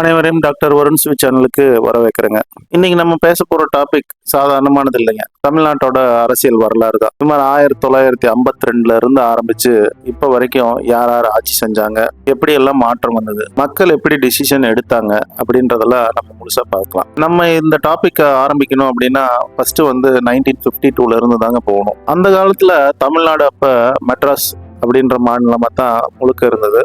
அனைவரையும் டாக்டர் வருண் ஸ்வி சேனலுக்கு வரவேற்கிறேங்க. இன்னைக்கு நம்ம பேச போற டாபிக் சாதாரணமானது இல்லைங்க. தமிழ்நாட்டோட அரசியல் வரலாறு தான். இந்த மாதிரி 1952 இருந்து ஆரம்பிச்சு இப்ப வரைக்கும் யார் யார் ஆட்சி செஞ்சாங்க, எப்படி எல்லாம் மாற்றம் வந்தது, மக்கள் எப்படி டிசிஷன் எடுத்தாங்க அப்படின்றதெல்லாம் நம்ம முழுசா பார்க்கலாம். நம்ம இந்த டாபிக் ஆரம்பிக்கணும் அப்படின்னா ஃபர்ஸ்ட் 1952 இருந்து தாங்க போகணும். அந்த காலத்துல தமிழ்நாடு அப்ப மெட்ராஸ் அப்படின்ற மாநிலமா தான் முழுக்க இருந்தது.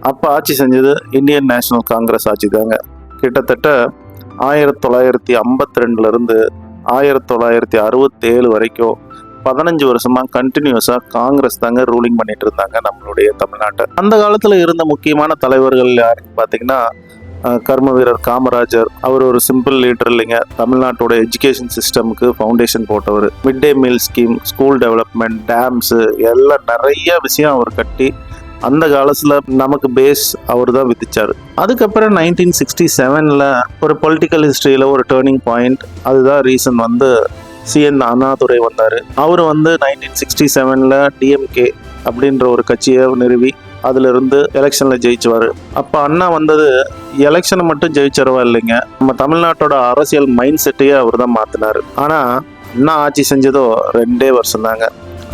அப்போ ஆட்சி செஞ்சது இந்தியன் நேஷனல் காங்கிரஸ் ஆட்சி தாங்க. கிட்டத்தட்ட 1952 இருந்து 1967 வரைக்கும் 15 வருஷமா கண்டினியூஸா காங்கிரஸ் தாங்க ரூலிங் பண்ணிட்டு இருந்தாங்க நம்மளுடைய தமிழ்நாட்டை. அந்த காலத்துல இருந்த முக்கியமான தலைவர்கள் யாருன்னு பாத்தீங்கன்னா கர்ம வீரர் காமராஜர். அவர் ஒரு சிம்பிள் லீடர் இல்லைங்க. தமிழ்நாட்டோட எஜுகேஷன் சிஸ்டமுக்கு ஃபவுண்டேஷன் போட்டவர். Mid day meal scheme, school development, dams எல்லாம் நிறைய விஷயம் அவர் கட்டி அந்த காலத்துல நமக்கு பேஸ் அவர் தான் விதிச்சாரு. அதுக்கப்புறம் 1967 ஒரு பொலிட்டிக்கல் ஹிஸ்டரியில ஒரு டேர்னிங் பாயிண்ட். அதுதான் ரீசன் CN அண்ணாதுரை வந்தாரு. அவர் 1967 டிஎம்கே அப்படின்ற ஒரு கட்சியை நிறுவி அதுல இருந்து எலெக்ஷன்ல ஜெயிச்சுவாரு. அப்ப அண்ணா எலெக்ஷனை மட்டும் ஜெயிச்சரவா இல்லைங்க, நம்ம தமிழ்நாட்டோட அரசியல் மைண்ட் செட்டையே அவர் தான் மாத்தினாரு. ஆனா அண்ணா ஆட்சி செஞ்சதோ 2 வருஷம் தாங்க.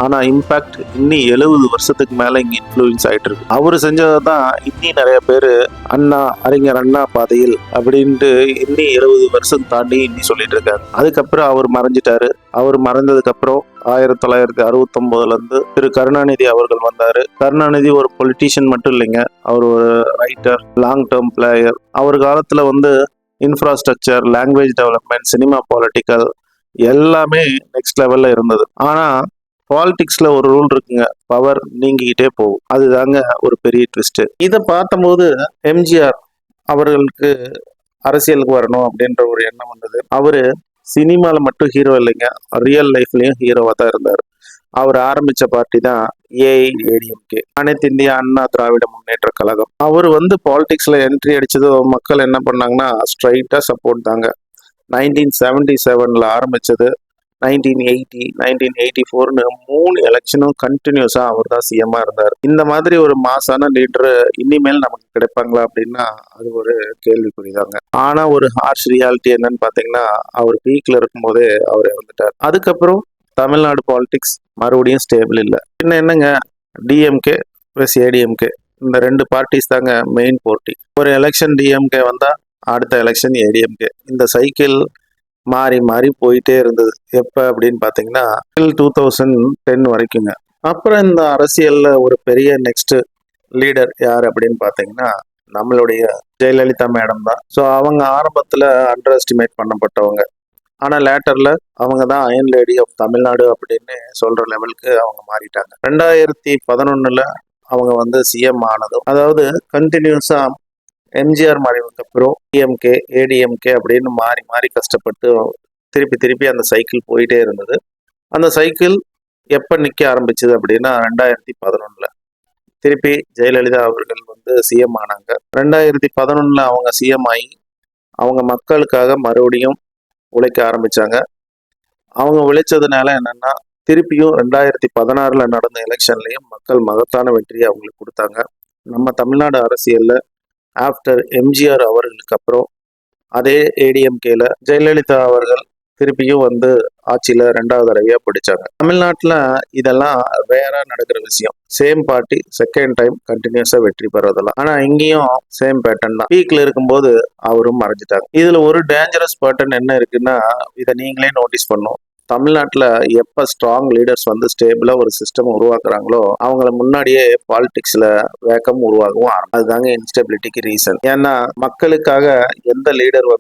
ஆனா இம்பாக்ட் இன்னி 70 வருஷத்துக்கு மேல இங்க இன்ஃப்ளூயன்ஸ் ஆயிட்டு இருக்கு. அவரு செஞ்சதான் இன்னி நிறைய பேரு அண்ணா அறிஞர் அண்ணா பாதையில் அப்படின்ட்டு இன்னி 70 வருஷம் தாண்டி இன்னி சொல்லிட்டு இருக்காரு. அதுக்கப்புறம் அவர் மறைஞ்சிட்டாரு. அவர் மறைந்ததுக்கு அப்புறம் 1969 இருந்து திரு கருணாநிதி அவர்கள் வந்தாரு. கருணாநிதி ஒரு பொலிட்டீஷியன் மட்டும் இல்லைங்க, அவர் ஒரு ரைட்டர், லாங் டேர்ம் பிளேயர். அவர் காலத்துல infrastructure, language development, cinema, political எல்லாமே நெக்ஸ்ட் லெவல்ல இருந்தது. ஆனா பாலிடிக்ஸ்ல ஒரு ரூல் இருக்குங்க, பவர் நீங்கிக்கிட்டே போகும். அதுதாங்க ஒரு பெரிய ட்விஸ்ட். இதை பார்த்தபோது எம்ஜிஆர் அவர்களுக்கு அரசியலுக்கு வரணும் அப்படின்ற ஒரு எண்ணம் வந்தது. அவரு சினிமால மட்டும் ஹீரோ இல்லைங்க, ரியல் லைஃப்லயும் ஹீரோவா தான் இருந்தார். அவர் ஆரம்பிச்ச பார்ட்டி தான் ஏஐஏடிஎம்கே, அனைத்து இந்திய அண்ணா திராவிட முன்னேற்ற கழகம். அவர் பாலிடிக்ஸ்ல என்ட்ரி அடிச்சதோ மக்கள் என்ன பண்ணாங்கன்னா ஸ்ட்ரைட்டா சப்போர்ட் தாங்க. 1977 ஆரம்பிச்சது 1980, 1984 3 எலெக்ஷனும் கண்டினியூஸா அவர் தான் சிஎம்மா இருந்தார். இந்த மாதிரி ஒரு மாசான லீடர் இனிமேல் நமக்கு கிடைப்பாங்களா அப்படின்னா அது ஒரு கேள்விக்குறிதாங்க. ஆனா ஒரு ஹார்ஷ் ரியாலிட்டி என்னன்னு பாத்தீங்கன்னா அவர் பீக்ல இருக்கும் போதே அவர் இறந்துட்டார். அதுக்கப்புறம் தமிழ்நாடு பாலிடிக்ஸ் மறுபடியும் ஸ்டேபிள் இல்லை. என்னங்க டிஎம்கே பிளஸ் ஏடிஎம்கே இந்த 2 பார்ட்டிஸ் தாங்க மெயின் போட்டி. ஒரு எலெக்ஷன் டிஎம்கே வந்தா அடுத்த எலெக்ஷன் ஏடிஎம்கே. இந்த சைக்கிள் மாறி மாறி போயிட்டே இருந்தது. எப்ப அப்படின்னு பாத்தீங்கன்னா 2010 வரைக்குங்க. அப்புறம் இந்த அரசியல்ல ஒரு பெரிய நெக்ஸ்ட் லீடர் யார் அப்படின்னு பாத்தீங்கன்னா நம்மளுடைய ஜெயலலிதா மேடம் தான். ஸோ அவங்க ஆரம்பத்துல அண்டர் எஸ்டிமேட் பண்ணப்பட்டவங்க. ஆனா லேட்டர்ல அவங்க தான் அயன் லேடி ஆஃப் தமிழ்நாடு அப்படின்னு சொல்ற லெவலுக்கு அவங்க மாறிட்டாங்க. 2011 அவங்க சிஎம் ஆனதும், அதாவது கண்டினியூஸா எம்ஜிஆர் மறைவுக்கு அப்புறம் டிஎம்கே ஏடிஎம்கே அப்படின்னு மாறி மாறி கஷ்டப்பட்டு திருப்பி திருப்பி அந்த சைக்கிள் போயிட்டே இருந்தது. அந்த சைக்கிள் எப்போ நிற்க ஆரம்பிச்சது அப்படின்னா 2011 திருப்பி ஜெயலலிதா அவர்கள் சிஎம் ஆனாங்க. 2011 அவங்க சிஎம் ஆகி அவங்க மக்களுக்காக மறுபடியும் உழைக்க ஆரம்பிச்சாங்க. அவங்க உழைச்சதுனால என்னன்னா திருப்பியும் 2016 நடந்த எலெக்ஷன்லயும் மக்கள் மகத்தான வெற்றியை அவங்களுக்கு கொடுத்தாங்க. நம்ம தமிழ்நாடு அரசியல்ல ஆஃப்டர் எம்ஜிஆர் அவர்களுக்கு அப்புறம் அதே ஏடிஎம்கேல ஜெயலலிதா அவர்கள் திருப்பியும் ஆட்சியில 2வது தடவையா பிடிச்சாங்க. தமிழ்நாட்டுல இதெல்லாம் ரேரா நடக்கிற விஷயம். சேம் பார்ட்டி செகண்ட் டைம் கண்டினியூஸா வெற்றி பெறதெல்லாம். ஆனா இங்கேயும் சேம் பேட்டர்ன் தான். பீக்ல இருக்கும்போது அவரும் மறைஞ்சிட்டாங்க. இதுல ஒரு டேஞ்சரஸ் பேட்டர்ன் என்ன இருக்குன்னா இதை நீங்களே நோட்டீஸ் பண்ணும். தமிழ்நாட்டுல எப்ப ஸ்ட்ராங் லீடர்ஸ் ஸ்டேபிளா ஒரு சிஸ்டம் உருவாக்குறாங்களோ அவங்கள முன்னாடியே பாலிடிக்ஸ்ல வேக்கம் உருவாகவும் அதுதாங்க இன்ஸ்டெபிலிட்டிக்கு ரீசன். ஏன்னா மக்களுக்காக எந்த லீடர்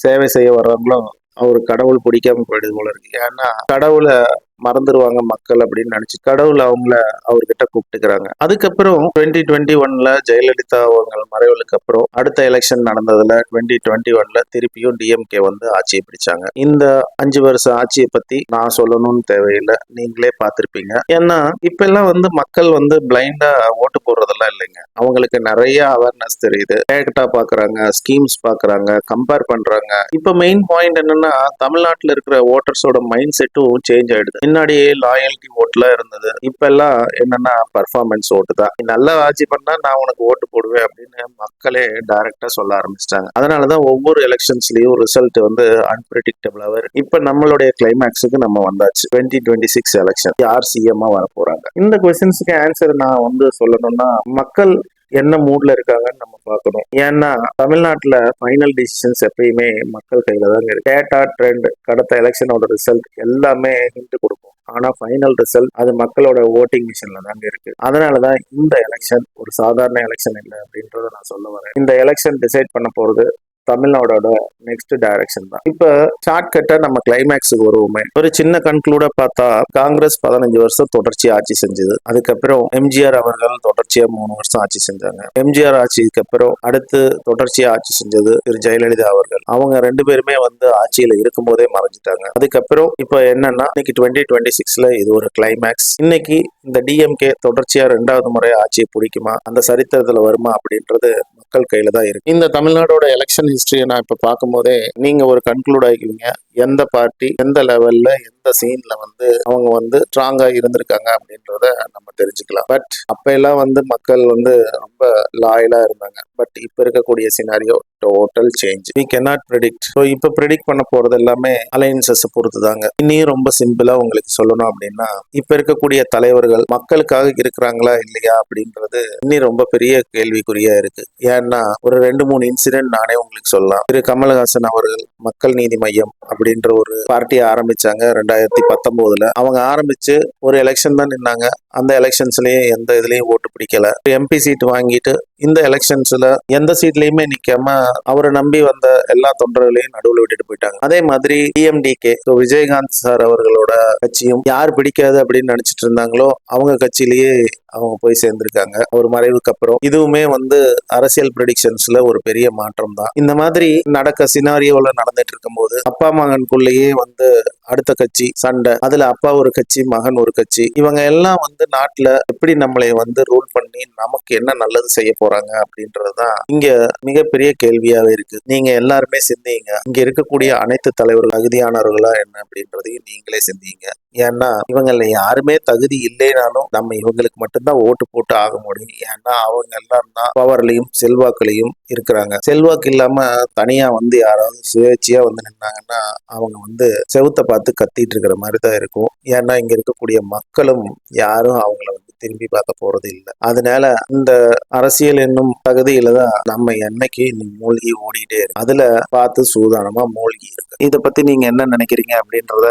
சேவை செய்ய வர்றாங்களோ அவரு கடவுள் பிடிக்காம போயிடுது போல இருக்கு. ஏன்னா கடவுளை மறந்துடுவாங்க மக்கள் அப்படின்னு நினைச்சு கடவுள் அவங்கள அவர்கிட்ட கூப்பிட்டுக்கிறாங்க. அதுக்கப்புறம் 2021 ஜெயலலிதா அவங்க மறைவுக்கு அப்புறம் அடுத்த எலெக்ஷன் நடந்ததுல 2021 திருப்பியும் டிஎம்கே ஆட்சியை பிடிச்சாங்க. இந்த 5 வருஷ ஆட்சியை பத்தி நான் சொல்லணும்னு தேவையில்லை, நீங்களே பார்த்திருப்பீங்க. ஏன்னா இப்ப எல்லாம் மக்கள் பிளைண்டா ஓட்டு போடுறதெல்லாம் இல்லைங்க. அவங்களுக்கு நிறைய அவேர்னஸ் தெரியுது, டேட்டா பாக்குறாங்க, ஸ்கீம்ஸ் பாக்குறாங்க, கம்பேர் பண்றாங்க. இப்ப மெயின் பாயிண்ட் என்னன்னா தமிழ்நாட்டுல இருக்கிற ஓட்டர்ஸோட மைண்ட் செட்டும் சேஞ்ச் ஆயிடுது. முன்னாடியே லாயல்டி ஓட்டுலாம் இருந்தது. இப்ப எல்லாம் என்னன்னா பர்ஃபார்மன்ஸ் ஓட்டு தான். நீ நல்லா ஆட்சி பண்ணா நான் உனக்கு ஓட்டு போடுவேன் அப்படின்னு மக்களே டைரக்டா சொல்ல ஆரம்பிச்சிட்டாங்க. அதனாலதான் ஒவ்வொரு எலெக்ஷன்ஸ்லயும் ரிசல்ட் வந்து அன்பிரடிக்டபிளாவே இருக்கு. இப்ப நம்மளுடைய கிளைமேக்ஸுக்கு நம்ம வந்தாச்சு. 2026 எலெக்ஷன் யார் சிஎம்மா வர போறாங்க? இந்த கொஸ்டின்ஸுக்கு ஆன்சர் நான் வந்து சொல்லணும்னா, மக்கள் என்ன மூட்ல இருக்காங்கன்னு நம்ம பார்க்கணும். ஏன்னா தமிழ்நாட்டுல ஃபைனல் டிசிஷன்ஸ் எப்பயுமே மக்கள் கையில தான் இருக்கு. டேட்டா ட்ரெண்ட் கடத்த எலெக்ஷனோட ரிசல்ட் எல்லாமே ஹிண்ட் கொடுக்கும். ஆனா ஃபைனல் ரிசல்ட் அது மக்களோட ஓட்டிங் மிஷின்ல தாங்க இருக்கு. அதனாலதான் இந்த எலெக்ஷன் ஒரு சாதாரண எலெக்ஷன் இல்லை அப்படின்றத நான் சொல்ல வரேன். இந்த எலெக்ஷன் டிசைட் பண்ண போறது தமிழ்நாடோட நெக்ஸ்ட் டைரக்ஷன் தான். இப்ப ஷார்ட்கட்டா நம்ம கிளைமேக்ஸுக்கு வருவோமே. ஒரு சின்ன கன்க்ளூட பார்த்தா, காங்கிரஸ் 15 வருஷம் தொடர்ச்சி ஆட்சி செஞ்சது. அதுக்கப்புறம் எம்ஜிஆர் அவர்கள் தொடர்ச்சியா 3 வருஷம் ஆட்சி செஞ்சாங்க. எம்ஜிஆர் ஆட்சிக்கு அப்புறம் அடுத்து தொடர்ச்சியா ஆட்சி செஞ்சது திரு ஜெயலலிதா அவர்கள். அவங்க 2 பேருமே வந்து ஆட்சியில இருக்கும் போதே மறைஞ்சிட்டாங்க. அதுக்கப்புறம் இப்ப என்னன்னா, இன்னைக்கு 2026ல இது ஒரு கிளைமேக்ஸ். இன்னைக்கு இந்த டிஎம்கே தொடர்ச்சியா 2வது முறை ஆட்சியை பிடிக்குமா, அந்த சரித்திரத்துல வருமா அப்படின்றது மக்கள் கையில தான் இருக்கு. இந்த தமிழ்நாடோட எலெக்ஷன் ஹிஸ்டரியை நான் இப்ப பார்க்கும் போதே நீங்க ஒரு கன்க்ளூட் ஆகிக்குவீங்க. எந்த பார்ட்டி எந்த லெவல்ல எந்த சீன்ல வந்து அவங்க வந்து ஸ்ட்ராங்கா இருந்திருக்காங்க அப்படின்றத நம்ம தெரிஞ்சுக்கலாம். பட் அப்ப எல்லாம் வந்து மக்கள் வந்து ரொம்ப லாயலா இருந்தாங்க. பட் இப்ப இருக்கக்கூடிய scenario total change. we cannot predict. So இப்போ ப்ரெடிக்ட் பண்ண போறது எல்லாமே அலையன்சஸ் பொறுத்து தாங்க. இன்னும் ரொம்ப சிம்பிளா உங்களுக்கு சொல்லணும் அப்படின்னா, இப்ப இருக்கக்கூடிய தலைவர்கள் மக்களுக்காக இருக்கிறாங்களா இல்லையா அப்படின்றது இன்னும் ரொம்ப பெரிய கேள்விக்குறியா இருக்கு. ஏன்னா ஒரு 2-3 இன்சிடென்ட் நானே உங்களுக்கு சொல்லலாம். திரு கமலஹாசன் அவர்கள் மக்கள் நீதி மையம் அப்படின்ற ஒரு பார்ட்டியை ஆரம்பிச்சாங்க 2019ல. அவங்க ஆரம்பிச்சு ஒரு எலெக்ஷன் தான் நின்னாங்க. அந்த எலெக்ஷன்ஸ்லயே எந்த இதுலயும் ஓட்டு பிடிக்கல. எம்பி சீட் வாங்கிட்டு இந்த எலெக்ஷன்ஸ்ல எந்த சீட்லயுமே நிக்காம அவரை நம்பி வந்த எல்லா தொண்டர்களையும் நடுவில் விட்டுட்டு போயிட்டாங்க. அதே மாதிரி டிஎம்டிகே விஜயகாந்த் சார் அவர்களோட கட்சியும் யார் பிடிக்காது அப்படின்னு நினைச்சிட்டு இருந்தாங்களோ அவங்க கட்சியிலேயே அவங்க போய் சேர்ந்திருக்காங்க அவர் மறைவுக்கு அப்புறம். இதுவுமே வந்து அரசியல் ப்ரெடிக்ஷன்ஸ்ல ஒரு பெரிய மாற்றம் தான். இந்த மாதிரி நடக்க சினாரியோல நடந்துட்டு இருக்கும் போது அப்பா மகனுக்குள்ளேயே வந்து அடுத்த கட்சி சண்டை, அதுல அப்பா ஒரு கட்சி மகன் ஒரு கட்சி, இவங்க எல்லாம் வந்து நாட்டுல எப்படி நம்மளை வந்து ரூல் பண்ணி நமக்கு என்ன நல்லது செய்ய போறாங்க அப்படின்றதுதான் இங்க மிகப்பெரிய கேள்வியாவே இருக்கு. நீங்க எல்லாருமே சிந்திங்க. இங்க இருக்கக்கூடிய அனைத்து தலைவர்கள் தகுதியானவர்களா என்ன அப்படின்றதையும் நீங்களே சிந்திங்க. ஏன்னா இவங்கள யாருமே தகுதி இல்லைனாலும் நம்ம இவங்களுக்கு மட்டும்தான் ஓட்டு போட்டு ஆக முடியும். ஏன்னா அவங்க எல்லாம் தான் பவர்லையும் செல்வாக்குலையும் இருக்கிறாங்க. செல்வாக்கு இல்லாம தனியா வந்து யாராவது சுயேட்சையா வந்து நின்னாங்கன்னா அவங்க வந்து செவுத்த பார்த்து கத்திட்டு இருக்கிற மாதிரி தான் இருக்கும். ஏன்னா இங்க இருக்கக்கூடிய மக்களும் யாரும் அவங்கள வந்து திரும்பி பார்க்க போறது இல்லை. அதனால இந்த அரசியல் என்னும் தகுதியில தான் நம்ம என்னைக்கு மூழ்கி ஓடிட்டே இருக்கு. அதுல பார்த்து சூதானமா மூழ்கி இருக்கு. இதை பத்தி நீங்க என்ன நினைக்கிறீங்க அப்படின்றத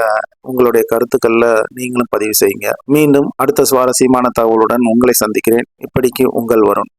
உங்களுடைய கருத்துக்கள்ல நீங்களும் பதிவு செய்யுங்க. மீண்டும் அடுத்த சுவாரஸ்யமான தகவலுடன் உங்களை சந்திக்கிறேன். இப்படிக்கு உங்கள் வருண்.